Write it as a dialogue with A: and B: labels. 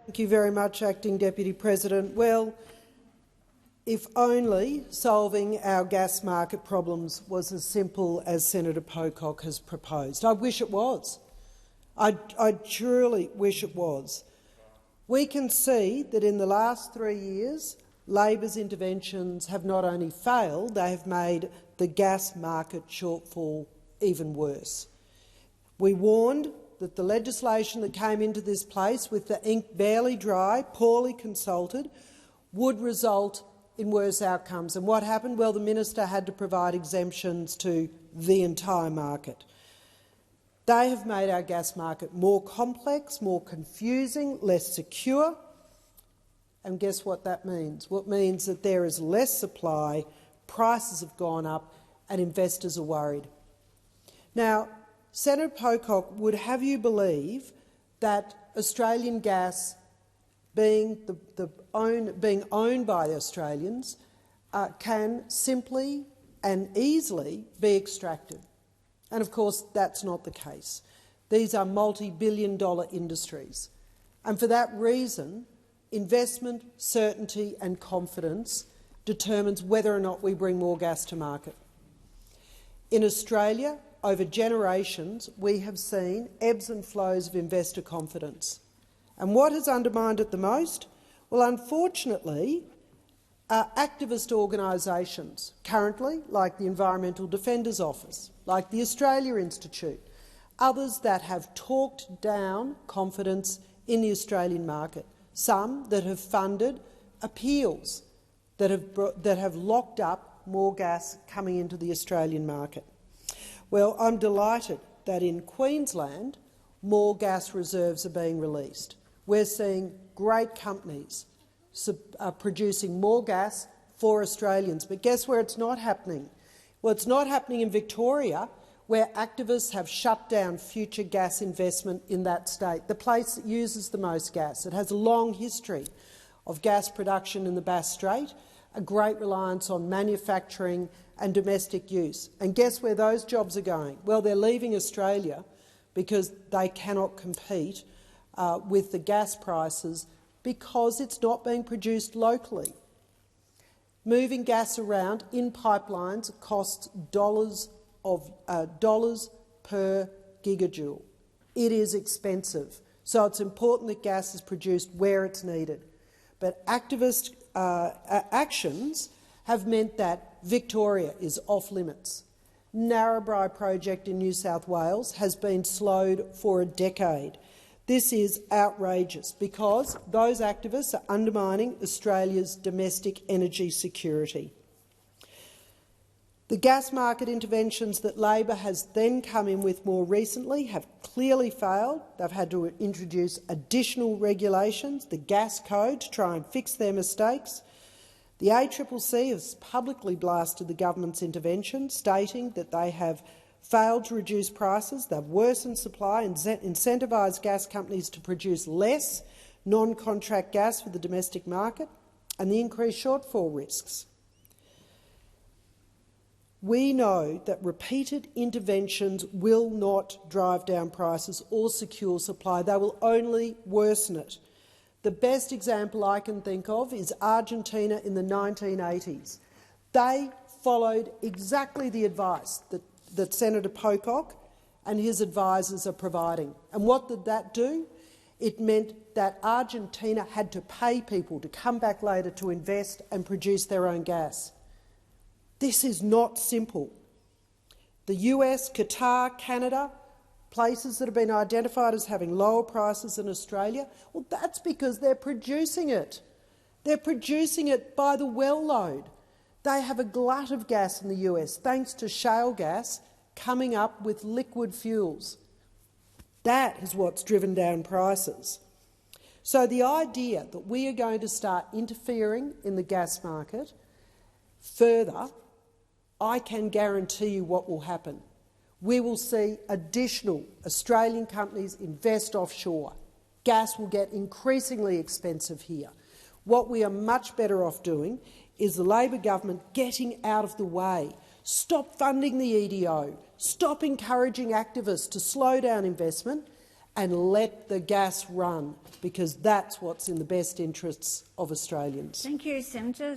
A: Thank you very much, Acting Deputy President. Well, if only solving our gas market problems was as simple as Senator Pocock has proposed. I wish it was. I truly wish it was. We can see that in the last 3 years, Labor's interventions have not only failed, they have made the gas market shortfall even worse. We warned that the legislation that came into this place, with the ink barely dry, poorly consulted, would result in worse outcomes. And what happened? Well, the minister had to provide exemptions to the entire market. They have made our gas market more complex, more confusing, less secure. And guess what that means? Well, it means that there is less supply, prices have gone up, and investors are worried. Now, Senator Pocock would have you believe that Australian gas, being owned by the Australians, can simply and easily be extracted. And of course, that's not the case. These are multi-billion-dollar industries. And for that reason, investment, certainty and confidence determines whether or not we bring more gas to market. In Australia, over generations, we have seen ebbs and flows of investor confidence. And what has undermined it the most? Well, unfortunately, activist organisations currently, like the Environmental Defenders Office, like the Australia Institute, others that have talked down confidence in the Australian market, some that have funded appeals that have locked up more gas coming into the Australian market. Well, I'm delighted that in Queensland more gas reserves are being released. We're seeing great companies producing more gas for Australians. But guess where it's not happening? Well, it's not happening in Victoria, where activists have shut down future gas investment in that state, the place that uses the most gas. It has a long history of gas production in the Bass Strait, a great reliance on manufacturing and domestic use. And guess where those jobs are going? Well, they're leaving Australia because they cannot compete with the gas prices because it's not being produced locally. Moving gas around in pipelines costs dollars per gigajoule. It is expensive, so it's important that gas is produced where it's needed. But activist actions have meant that Victoria is off limits. Narrabri project in New South Wales has been slowed for a decade. This is outrageous because those activists are undermining Australia's domestic energy security. The gas market interventions that Labor has then come in with more recently have clearly failed. They've had to introduce additional regulations, the gas code, to try and fix their mistakes. The ACCC has publicly blasted the government's intervention, stating that they have failed to reduce prices, they've worsened supply and incentivised gas companies to produce less non-contract gas for the domestic market, and the increased shortfall risks. We know that repeated interventions will not drive down prices or secure supply. They will only worsen it. The best example I can think of is Argentina in the 1980s. They followed exactly the advice that Senator Pocock and his advisers are providing. And what did that do? It meant that Argentina had to pay people to come back later to invest and produce their own gas. This is not simple. The US, Qatar, Canada, places that have been identified as having lower prices than Australia, well, that's because they're producing it. They're producing it by the well load. They have a glut of gas in the US, thanks to shale gas coming up with liquid fuels. That is what's driven down prices. So the idea that we are going to start interfering in the gas market further, I can guarantee you what will happen. We will see additional Australian companies invest offshore. Gas will get increasingly expensive here. What we are much better off doing is the Labor government getting out of the way. Stop funding the EDO. Stop encouraging activists to slow down investment and let the gas run, because that's what's in the best interests of Australians.
B: Thank you, Senator.